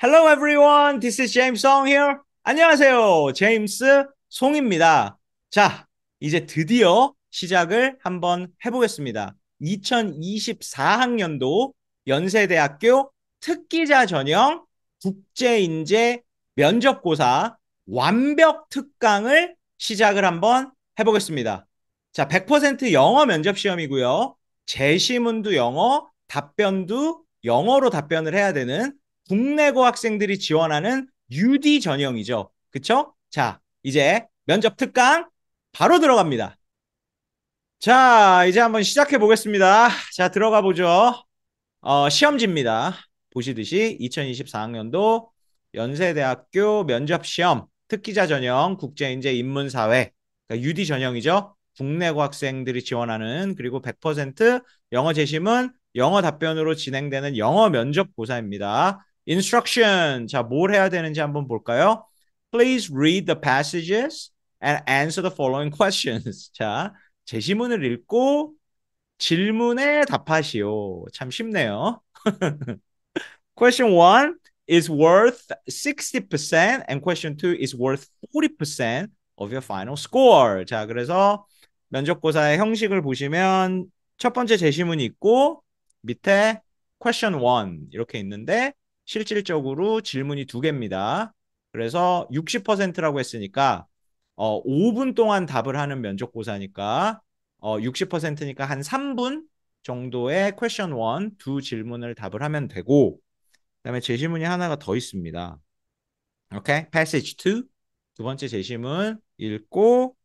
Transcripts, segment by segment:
Hello everyone, this is James Song here. 안녕하세요, 제임스 송입니다. 자, 이제 드디어 시작을 한번 해보겠습니다. 2024학년도 연세대학교 특기자 전형 국제인재 면접고사 완벽 특강을 시작을 한번 해보겠습니다. 자, 100% 영어 면접 시험이고요. 제시문도 영어, 답변도 영어로 답변을 해야 되는 국내고 학생들이 지원하는 UD 전형이죠. 그쵸? 자, 이제 면접 특강 바로 들어갑니다. 자, 이제 한번 시작해 보겠습니다. 자, 들어가 보죠. 시험지입니다. 보시듯이 2024학년도 연세대학교 면접시험 특기자 전형 국제인재 인문사회 그러니까 UD 전형이죠. 국내고 학생들이 지원하는 그리고 100% 영어 제시문 영어 답변으로 진행되는 영어 면접고사입니다. Instruction. 자, 뭘 해야 되는지 한번 볼까요? Please read the passages and answer the following questions. 자, 제시문을 읽고 질문에 답하시오. 참 쉽네요. Question one is worth 60% and question two is worth 40% of your final score. 자, 그래서 면접고사의 형식을 보시면 첫 번째 제시문이 있고 밑에 question one 이렇게 있는데 실질적으로 질문이 두 개입니다. 그래서 60%라고 했으니까 5분 동안 답을 하는 면접고사니까 60%니까 한 3분 정도의 question one 두 질문을 답을 하면 되고 그다음에 제시문이 하나가 더 있습니다. 오케이? passage 2. 두 번째 제시문 읽고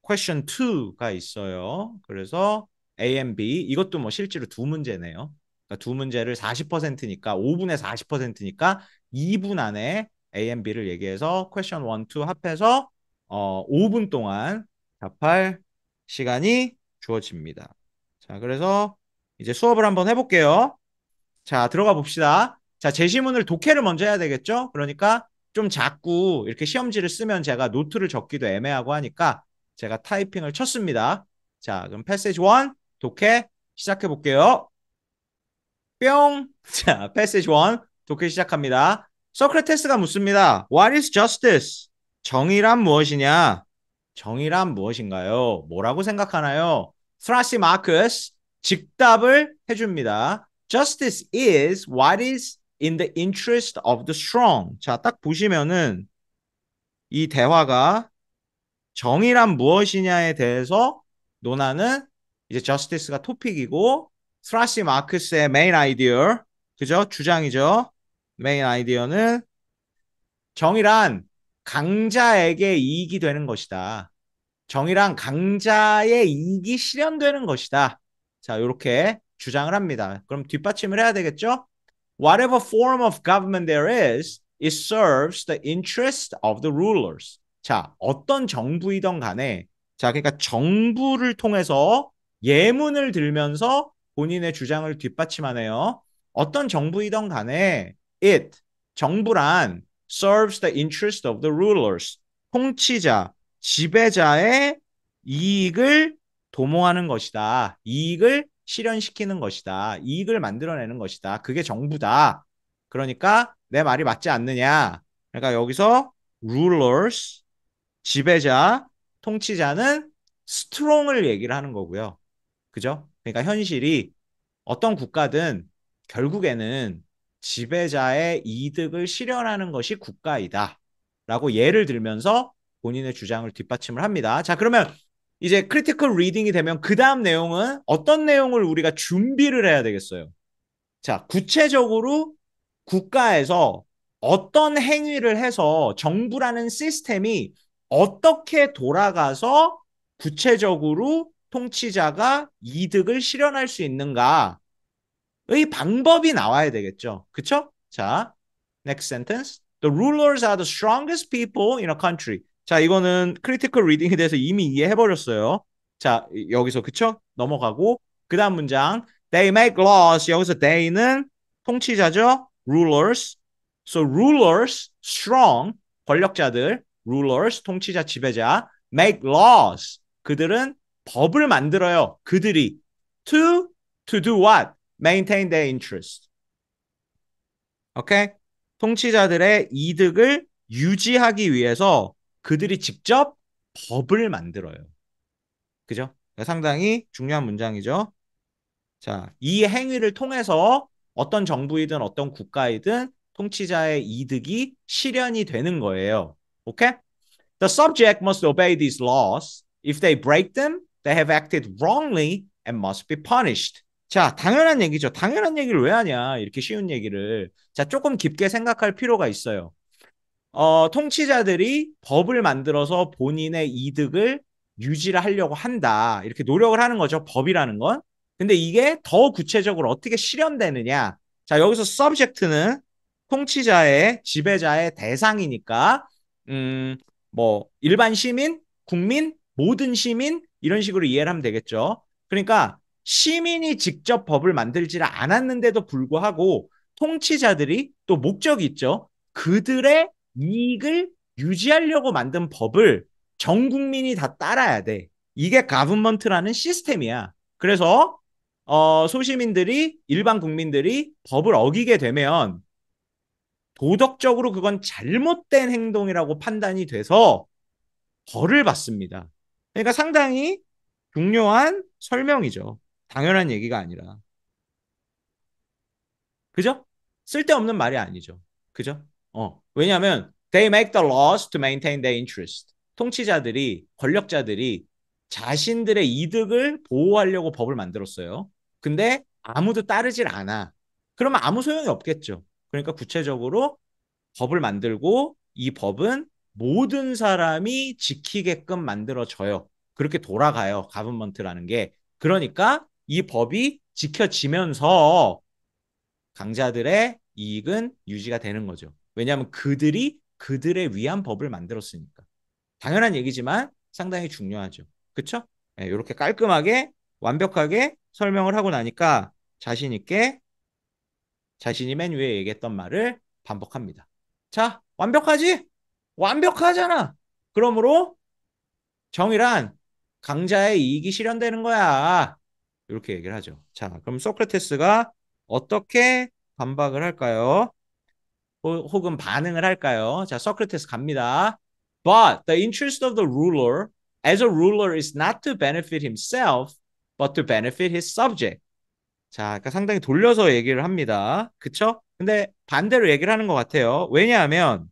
question 2가 있어요. 그래서 A and B 이것도 뭐 실제로 두 문제네요. 그러니까 두 문제를 40%니까 5분에 40%니까 2분 안에 A and B를 얘기해서 question 1, 2 합해서 5분 동안 답할 시간이 주어집니다. 자, 그래서 이제 수업을 한번 해볼게요. 자, 들어가 봅시다. 자, 제시문을 독해를 먼저 해야 되겠죠? 그러니까 좀 자꾸 이렇게 시험지를 쓰면 제가 노트를 적기도 애매하고 하니까 제가 타이핑을 쳤습니다. 자, 그럼 패시지 1 독해 시작해 볼게요. 뿅. 자, 패시지 1 독해 시작합니다. 소크라테스가 묻습니다. What is justice? 정의란 무엇이냐? 정의란 무엇인가요? 뭐라고 생각하나요? 스라시 마크스 즉답을 해줍니다. Justice is what is in the interest of the strong. 자, 딱 보시면은 이 대화가 정의란 무엇이냐에 대해서 논하는 이제 justice가 토픽이고 스라시 마크스의 메인 아이디어 그죠? 주장이죠. 메인 아이디어는 정의란 강자에게 이익이 되는 것이다. 정의랑 강자의 이익이 실현되는 것이다. 자, 이렇게 주장을 합니다. 그럼 뒷받침을 해야 되겠죠? Whatever form of government there is, it serves the interest of the rulers. 자, 어떤 정부이든 간에 자, 그러니까 정부를 통해서 예문을 들면서 본인의 주장을 뒷받침하네요. 어떤 정부이든 간에 it, 정부란 serves the interest of the rulers. 통치자, 지배자의 이익을 도모하는 것이다. 이익을 실현시키는 것이다. 이익을 만들어내는 것이다. 그게 정부다. 그러니까 내 말이 맞지 않느냐. 그러니까 여기서 rulers, 지배자, 통치자는 strong을 얘기를 하는 거고요. 그죠? 그러니까 현실이 어떤 국가든 결국에는 지배자의 이득을 실현하는 것이 국가이다. 라고 예를 들면서 본인의 주장을 뒷받침을 합니다. 자, 그러면 이제 크리티컬 리딩이 되면 그 다음 내용은 어떤 내용을 우리가 준비를 해야 되겠어요? 자, 구체적으로 국가에서 어떤 행위를 해서 정부라는 시스템이 어떻게 돌아가서 구체적으로 통치자가 이득을 실현할 수 있는가의 방법이 나와야 되겠죠. 그쵸? 자, next sentence. The rulers are the strongest people in a country. 자, 이거는 크리티컬 리딩에 대해서 이미 이해해버렸어요. 자, 여기서 그쵸? 넘어가고 그 다음 문장 They make laws. 여기서 they는 통치자죠. Rulers. So rulers, strong, 권력자들, rulers, 통치자, 지배자, make laws. 그들은 법을 만들어요. 그들이 to do what? Maintain their interest. 오케이? 통치자들의 이득을 유지하기 위해서 그들이 직접 법을 만들어요. 그죠? 상당히 중요한 문장이죠. 자, 이 행위를 통해서 어떤 정부이든 어떤 국가이든 통치자의 이득이 실현이 되는 거예요. 오케이? The subject must obey these laws. If they break them, they have acted wrongly and must be punished. 자, 당연한 얘기죠. 당연한 얘기를 왜 하냐? 이렇게 쉬운 얘기를. 자, 조금 깊게 생각할 필요가 있어요. 통치자들이 법을 만들어서 본인의 이득을 유지를 하려고 한다. 이렇게 노력을 하는 거죠. 법이라는 건. 근데 이게 더 구체적으로 어떻게 실현되느냐. 자, 여기서 subject는 통치자의, 지배자의 대상이니까, 음, 뭐, 일반 시민, 국민, 모든 시민, 이런 식으로 이해를 하면 되겠죠. 그러니까 시민이 직접 법을 만들지를 않았는데도 불구하고 통치자들이 또 목적이 있죠. 그들의 이익을 유지하려고 만든 법을 전 국민이 다 따라야 돼. 이게 가브먼트라는 시스템이야. 그래서 소시민들이 일반 국민들이 법을 어기게 되면 도덕적으로 그건 잘못된 행동이라고 판단이 돼서 벌을 받습니다. 그러니까 상당히 중요한 설명이죠. 당연한 얘기가 아니라. 그죠? 쓸데없는 말이 아니죠. 그죠? 왜냐하면 they make the laws to maintain their interest. 통치자들이, 권력자들이 자신들의 이득을 보호하려고 법을 만들었어요. 근데 아무도 따르질 않아. 그러면 아무 소용이 없겠죠. 그러니까 구체적으로 법을 만들고 이 법은 모든 사람이 지키게끔 만들어져요. 그렇게 돌아가요. 가브먼트라는 게. 그러니까 이 법이 지켜지면서 강자들의 이익은 유지가 되는 거죠. 왜냐하면 그들이 그들의 위한 법을 만들었으니까. 당연한 얘기지만 상당히 중요하죠. 그렇죠? 네, 이렇게 깔끔하게 완벽하게 설명을 하고 나니까 자신 있게 자신이 맨 위에 얘기했던 말을 반복합니다. 자, 완벽하지? 완벽하잖아. 그러므로 정의란 강자의 이익이 실현되는 거야. 이렇게 얘기를 하죠. 자, 그럼 소크라테스가 어떻게 반박을 할까요? 혹은 반응을 할까요? 자, 소크라테스 갑니다. But the interest of the ruler as a ruler is not to benefit himself, but to benefit his subject. 자, 그러니까 상당히 돌려서 얘기를 합니다. 그쵸? 근데 반대로 얘기를 하는 것 같아요. 왜냐하면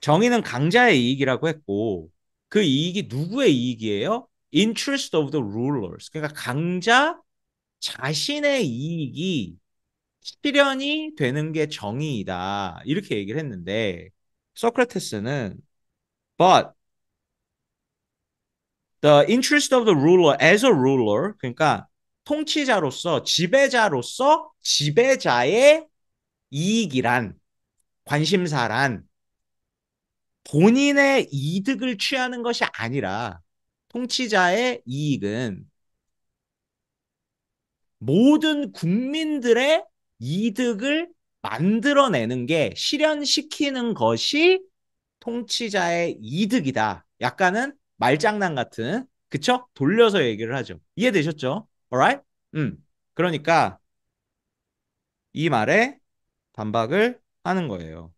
정의는 강자의 이익이라고 했고 그 이익이 누구의 이익이에요? Interest of the rulers. 그러니까 강자 자신의 이익이 실현이 되는 게 정의이다. 이렇게 얘기를 했는데 소크라테스는 but the interest of the ruler as a ruler 그러니까 통치자로서 지배자로서 지배자의 이익이란 관심사란 본인의 이득을 취하는 것이 아니라 통치자의 이익은 모든 국민들의 이득을 만들어내는 게 실현시키는 것이 통치자의 이득이다. 약간은 말장난 같은 그쵸? 돌려서 얘기를 하죠. 이해되셨죠? Alright? 그러니까 이 말에 반박을 하는 거예요.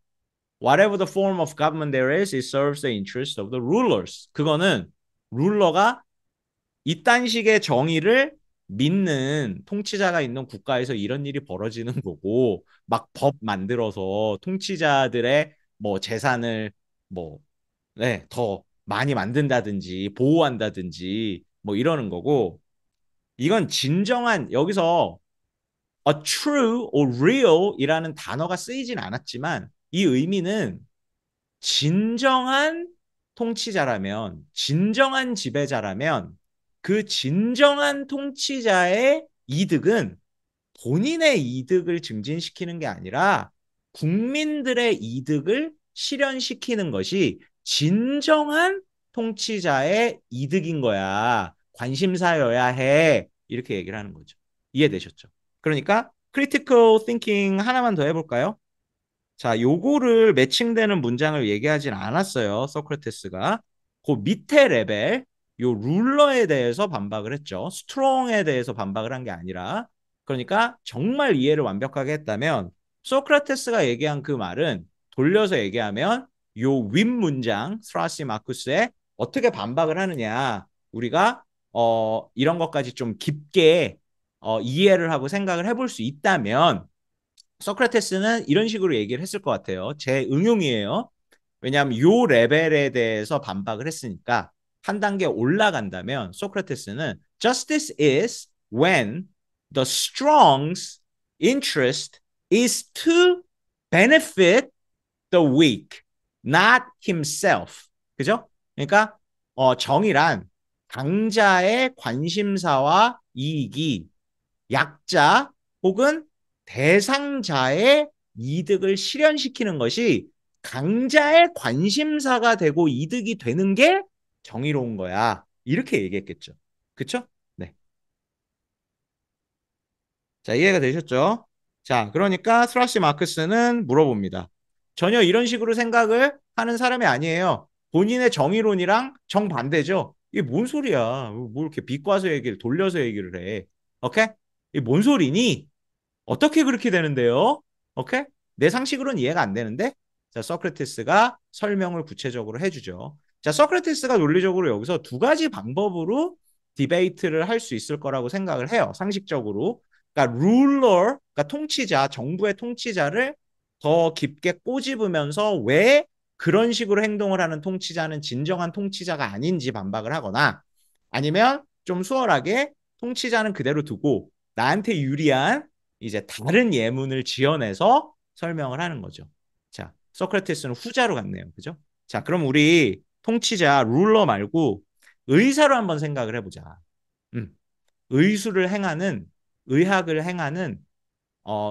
Whatever the form of government there is, it serves the interest of the rulers. 그거는 룰러가 이딴 식의 정의를 믿는 통치자가 있는 국가에서 이런 일이 벌어지는 거고 막 법 만들어서 통치자들의 뭐 재산을 뭐 네, 더 많이 만든다든지 보호한다든지 뭐 이러는 거고 이건 진정한 여기서 a true or real 이라는 단어가 쓰이진 않았지만 이 의미는 진정한 통치자라면, 진정한 지배자라면 그 진정한 통치자의 이득은 본인의 이득을 증진시키는 게 아니라 국민들의 이득을 실현시키는 것이 진정한 통치자의 이득인 거야. 관심사여야 해. 이렇게 얘기를 하는 거죠. 이해되셨죠? 그러니까 critical thinking 하나만 더 해볼까요? 자, 요거를 매칭되는 문장을 얘기하진 않았어요. 소크라테스가. 그 밑에 레벨, 요 룰러에 대해서 반박을 했죠. 스트롱에 대해서 반박을 한 게 아니라. 그러니까 정말 이해를 완벽하게 했다면 소크라테스가 얘기한 그 말은 돌려서 얘기하면 요 윗문장 스트라시마쿠스에 어떻게 반박을 하느냐 우리가 이런 것까지 좀 깊게 이해를 하고 생각을 해볼 수 있다면 소크라테스는 이런 식으로 얘기를 했을 것 같아요. 제 응용이에요. 왜냐하면 요 레벨에 대해서 반박을 했으니까 한 단계 올라간다면 소크라테스는 justice is when the strong's interest is to benefit the weak, not himself. 그죠? 그러니까 정의란 강자의 관심사와 이익이 약자 혹은 대상자의 이득을 실현시키는 것이 강자의 관심사가 되고 이득이 되는 게 정의로운 거야. 이렇게 얘기했겠죠. 그쵸? 네. 자, 이해가 되셨죠? 자, 그러니까 스트라시 마크스는 물어봅니다. 전혀 이런 식으로 생각을 하는 사람이 아니에요. 본인의 정의론이랑 정반대죠. 이게 뭔 소리야? 뭐 이렇게 비꼬아서 얘기를 돌려서 얘기를 해. 오케이? 이게 뭔 소리니? 어떻게 그렇게 되는데요? 오케이? 내 상식으로는 이해가 안 되는데? 자, 소크라테스가 설명을 구체적으로 해주죠. 자, 소크라테스가 논리적으로 여기서 두 가지 방법으로 디베이트를 할 수 있을 거라고 생각을 해요. 상식적으로. 그러니까 룰러, 그러니까 통치자, 정부의 통치자를 더 깊게 꼬집으면서 왜 그런 식으로 행동을 하는 통치자는 진정한 통치자가 아닌지 반박을 하거나 아니면 좀 수월하게 통치자는 그대로 두고 나한테 유리한 이제 다른 예문을 지어내서 설명을 하는 거죠. 자, 소크라테스는 후자로 갔네요. 그죠? 자, 그럼 우리 통치자 룰러 말고 의사로 한번 생각을 해보자. 음, 의수를 행하는 의학을 행하는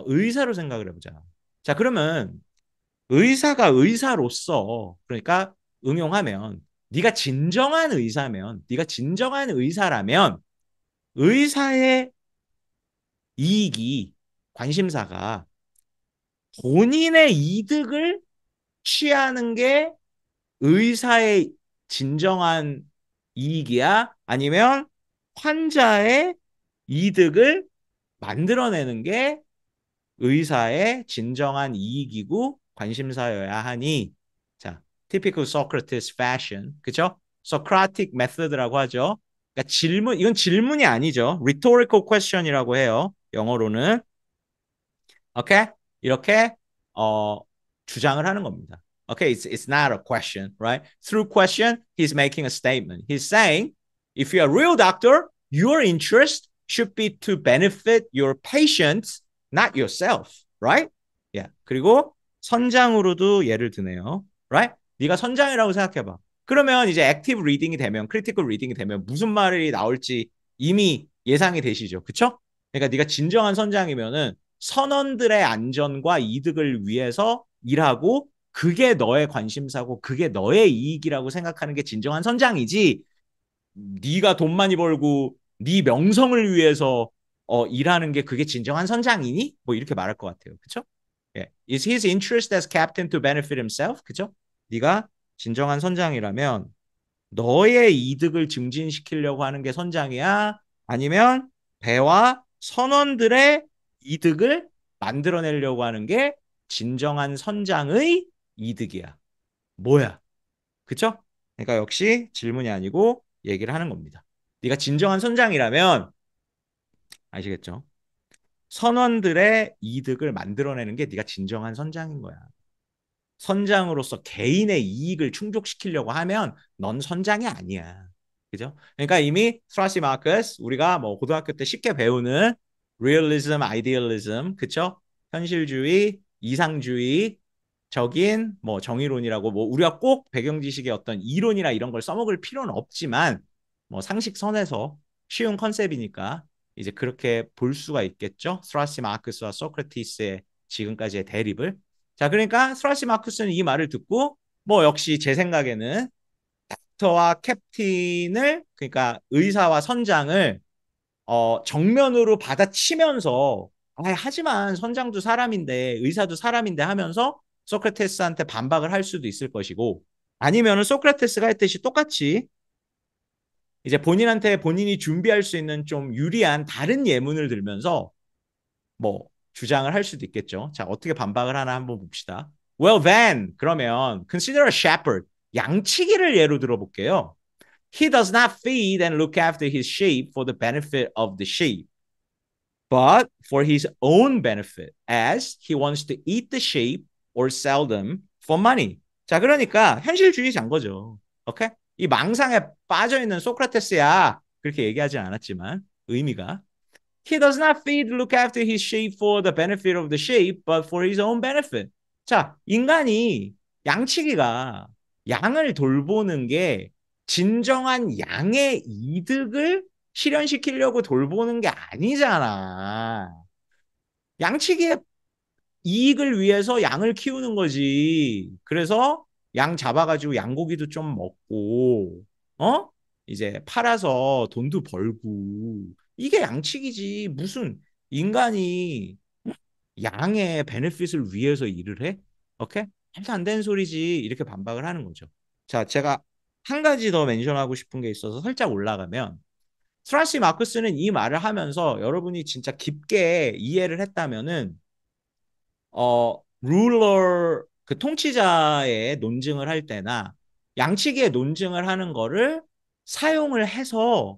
의사로 생각을 해보자. 자, 그러면 의사가 의사로서 그러니까 응용하면 네가 진정한 의사면 네가 진정한 의사라면 의사의 이익이 관심사가 본인의 이득을 취하는 게 의사의 진정한 이익이야? 아니면 환자의 이득을 만들어내는 게 의사의 진정한 이익이고 관심사여야 하니 자, typical Socrates fashion 그죠? Socratic method라고 하죠. 그러니까 질문 이건 질문이 아니죠. rhetorical question이라고 해요. 영어로는 오케이? 이렇게 어, 주장을 하는 겁니다. Okay, it's not a question, right? Through question, he's making a statement. He's saying, if you're a real doctor, your interest should be to benefit your patients, not yourself, right? Yeah. 그리고 선장으로도 예를 드네요, right? 네가 선장이라고 생각해봐. 그러면 이제 액티브 리딩이 되면, 크리티컬 리딩이 되면 무슨 말이 나올지 이미 예상이 되시죠, 그쵸? 그러니까 네가 진정한 선장이면은 선원들의 안전과 이득을 위해서 일하고 그게 너의 관심사고 그게 너의 이익이라고 생각하는 게 진정한 선장이지 네가 돈 많이 벌고 네 명성을 위해서 일하는 게 그게 진정한 선장이니? 뭐 이렇게 말할 것 같아요. 그쵸? 예. Is his interest as captain to benefit himself? 그쵸? 네가 진정한 선장이라면 너의 이득을 증진시키려고 하는 게 선장이야? 아니면 배와 선원들의 이득을 만들어내려고 하는 게 진정한 선장의 이득이야. 뭐야? 그쵸? 그러니까 역시 질문이 아니고 얘기를 하는 겁니다. 네가 진정한 선장이라면 아시겠죠? 선원들의 이득을 만들어내는 게 네가 진정한 선장인 거야. 선장으로서 개인의 이익을 충족시키려고 하면 넌 선장이 아니야. 그죠? 그러니까 이미 스트라시 마크스 우리가 뭐 고등학교 때 쉽게 배우는 리얼리즘, 아이디얼리즘, 그쵸? 현실주의, 이상주의, 적인 뭐 정의론이라고 뭐 우리가 꼭 배경 지식의 어떤 이론이나 이런 걸 써먹을 필요는 없지만 뭐 상식선에서 쉬운 컨셉이니까 이제 그렇게 볼 수가 있겠죠. 스트라시 마크스와 소크라티스의 지금까지의 대립을 자, 그러니까 스트라시 마쿠스는 이 말을 듣고 뭐 역시 제 생각에는 닥터와 캡틴을 그러니까 의사와 선장을 정면으로 받아치면서 하지만 선장도 사람인데 의사도 사람인데 하면서 소크라테스한테 반박을 할 수도 있을 것이고 아니면은 소크라테스가 했듯이 똑같이 이제 본인한테 본인이 준비할 수 있는 좀 유리한 다른 예문을 들면서 뭐 주장을 할 수도 있겠죠. 자, 어떻게 반박을 하나 한번 봅시다. Well then, 그러면 consider a shepherd. 양치기를 예로 들어볼게요. He does not feed and look after his sheep for the benefit of the sheep, but for his own benefit, as he wants to eat the sheep or sell them for money. 자, 그러니까 현실주의자인 거죠. 오케이? 이 망상에 빠져 있는 소크라테스야. 그렇게 얘기하진 않았지만 의미가 He does not feed, look after his sheep for the benefit of the sheep, but for his own benefit. 자, 인간이 양치기가 양을 돌보는 게 진정한 양의 이득을 실현시키려고 돌보는 게 아니잖아. 양치기의 이익을 위해서 양을 키우는 거지. 그래서 양 잡아가지고 양고기도 좀 먹고, 어? 이제 팔아서 돈도 벌고. 이게 양치기지. 무슨 인간이 양의 베네핏을 위해서 일을 해? 오케이? 말도 안 되는 소리지. 이렇게 반박을 하는 거죠. 자, 제가 한 가지 더 멘션하고 싶은 게 있어서 살짝 올라가면 스트라시 마크스는 이 말을 하면서 여러분이 진짜 깊게 이해를 했다면은 룰러 그 통치자의 논증을 할 때나 양치기의 논증을 하는 거를 사용을 해서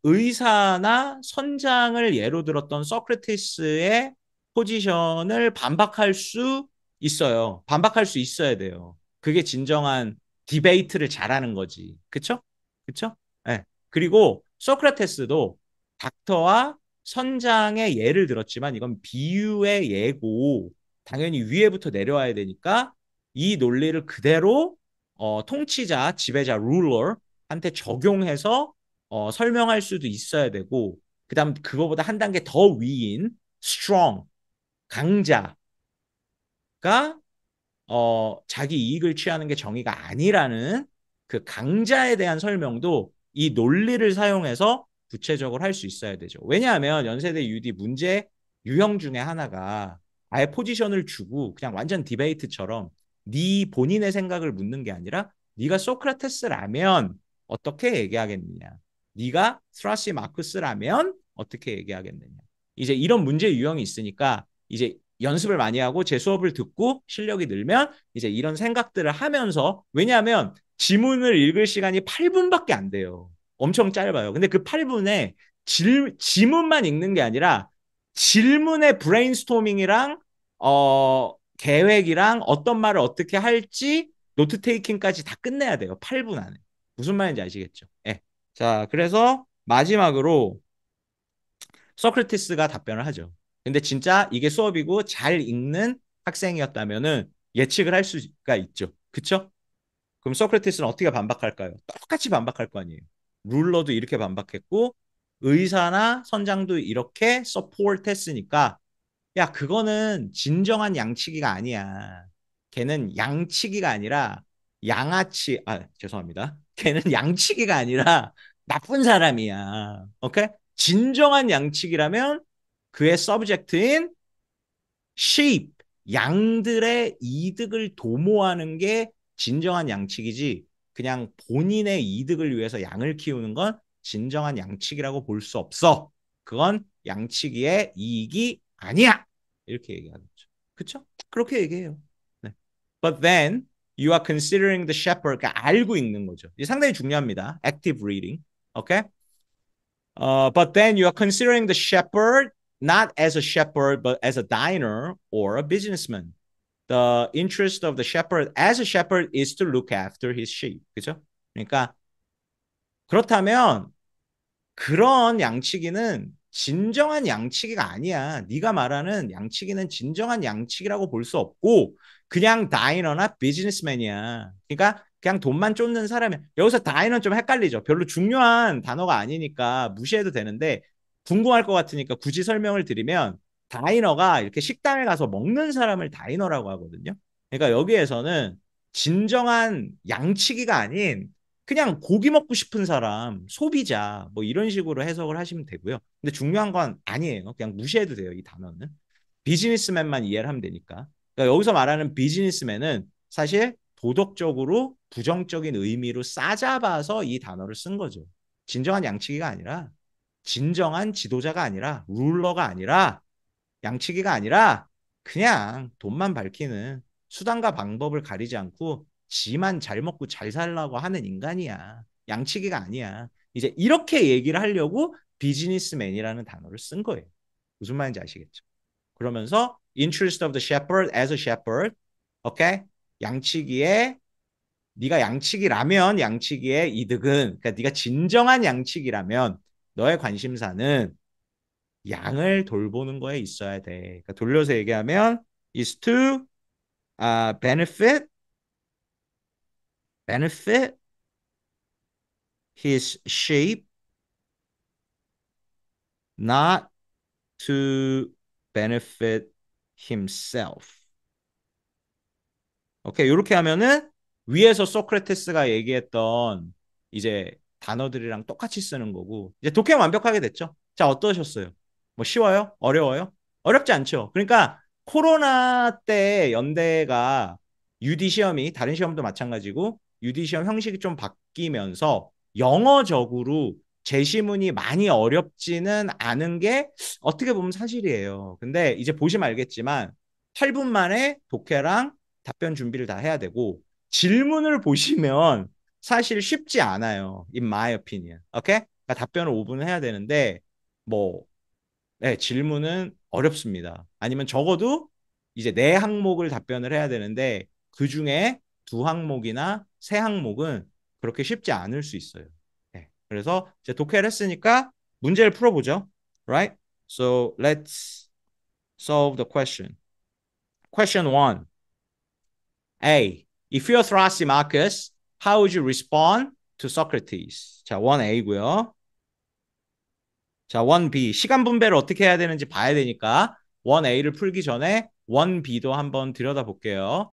의사나 선장을 예로 들었던 소크라테스의 포지션을 반박할 수 있어요. 반박할 수 있어야 돼요. 그게 진정한 디베이트를 잘하는 거지. 그쵸? 그쵸? 네. 그리고 소크라테스도 닥터와 선장의 예를 들었지만 이건 비유의 예고 당연히 위에부터 내려와야 되니까 이 논리를 그대로 통치자, 지배자, 룰러한테 적용해서 설명할 수도 있어야 되고 그다음 그거보다 한 단계 더 위인 strong, 강자가 자기 이익을 취하는 게 정의가 아니라는 그 강자에 대한 설명도 이 논리를 사용해서 구체적으로 할 수 있어야 되죠. 왜냐하면 연세대 UD 문제 유형 중에 하나가 아예 포지션을 주고 그냥 완전 디베이트처럼 네 본인의 생각을 묻는 게 아니라 네가 소크라테스라면 어떻게 얘기하겠느냐. 네가 스트라시 마크스라면 어떻게 얘기하겠느냐. 이제 이런 문제 유형이 있으니까 이제 연습을 많이 하고 제 수업을 듣고 실력이 늘면 이제 이런 생각들을 하면서 왜냐하면 지문을 읽을 시간이 8분밖에 안 돼요. 엄청 짧아요. 근데 그 8분에 지문만 읽는 게 아니라 질문의 브레인스토밍이랑 계획이랑 어떤 말을 어떻게 할지 노트 테이킹까지 다 끝내야 돼요. 8분 안에. 무슨 말인지 아시겠죠? 네. 자, 그래서 마지막으로 소크라테스가 답변을 하죠. 근데 진짜 이게 수업이고 잘 읽는 학생이었다면은 예측을 할 수가 있죠. 그쵸? 그럼 소크라테스는 어떻게 반박할까요? 똑같이 반박할 거 아니에요. 룰러도 이렇게 반박했고 의사나 선장도 이렇게 서포트했으니까 야 그거는 진정한 양치기가 아니야. 걔는 양치기가 아니라 양아치 죄송합니다. 걔는 양치기가 아니라 나쁜 사람이야. 오케이? 진정한 양치기라면 그의 서브젝트인 sheep, 양들의 이득을 도모하는 게 진정한 양치기지 그냥 본인의 이득을 위해서 양을 키우는 건 진정한 양치기라고 볼 수 없어. 그건 양치기의 이익이 아니야. 이렇게 얘기하겠죠. 그쵸? 그렇게 얘기해요. 네. But then you are considering the shepherd. 그러니까 알고 읽는 거죠. 이게 상당히 중요합니다. Active reading. Okay? But then you are considering the shepherd not as a shepherd, but as a diner or a businessman. The interest of the shepherd as a shepherd is to look after his sheep. 그죠? 그러니까 그렇다면 그런 양치기는 진정한 양치기가 아니야. 네가 말하는 양치기는 진정한 양치기라고 볼 수 없고 그냥 다이너나 비즈니스맨이야. 그러니까 그냥 돈만 쫓는 사람이야. 여기서 다이너는 좀 헷갈리죠. 별로 중요한 단어가 아니니까 무시해도 되는데 궁금할 것 같으니까 굳이 설명을 드리면 다이너가 이렇게 식당에 가서 먹는 사람을 다이너라고 하거든요. 그러니까 여기에서는 진정한 양치기가 아닌 그냥 고기 먹고 싶은 사람, 소비자, 뭐 이런 식으로 해석을 하시면 되고요. 근데 중요한 건 아니에요. 그냥 무시해도 돼요, 이 단어는. 비즈니스맨만 이해를 하면 되니까. 그러니까 여기서 말하는 비즈니스맨은 사실 도덕적으로 부정적인 의미로 싸잡아서 이 단어를 쓴 거죠. 진정한 양치기가 아니라, 진정한 지도자가 아니라, 룰러가 아니라, 양치기가 아니라 그냥 돈만 밝히는 수단과 방법을 가리지 않고 지만 잘 먹고 잘 살라고 하는 인간이야. 양치기가 아니야. 이제 이렇게 얘기를 하려고 비즈니스맨이라는 단어를 쓴 거예요. 무슨 말인지 아시겠죠? 그러면서 interest of the shepherd as a shepherd, 오케이? 양치기에 네가 양치기라면 양치기의 이득은 그러니까 네가 진정한 양치기라면 너의 관심사는 양을 돌보는 거에 있어야 돼. 그러니까 돌려서 얘기하면 is to benefit his sheep, not to benefit himself. 오케이, 이렇게 하면은 위에서 소크라테스가 얘기했던 이제 단어들이랑 똑같이 쓰는 거고 이제 독해 완벽하게 됐죠. 자, 어떠셨어요? 뭐 쉬워요? 어려워요? 어렵지 않죠. 그러니까 코로나 때 연대가 UD 시험이 다른 시험도 마찬가지고 UD 시험 형식이 좀 바뀌면서 영어적으로 제시문이 많이 어렵지는 않은 게 어떻게 보면 사실이에요. 근데 이제 보시면 알겠지만 8분 만에 독해랑 답변 준비를 다 해야 되고 질문을 보시면 사실 쉽지 않아요. In my opinion. 오케이? 그러니까 답변을 5분 해야 되는데 뭐 네, 질문은 어렵습니다. 아니면 적어도 이제 네 항목을 답변을 해야 되는데 그 중에 두 항목이나 세 항목은 그렇게 쉽지 않을 수 있어요. 네, 그래서 이제 독해를 했으니까 문제를 풀어보죠. Right? So let's solve the question. Question one. A. If you're Thrasymachus, how would you respond to Socrates? 자, 1A고요. 자, 1B. 시간 분배를 어떻게 해야 되는지 봐야 되니까 1A를 풀기 전에 1B도 한번 들여다볼게요.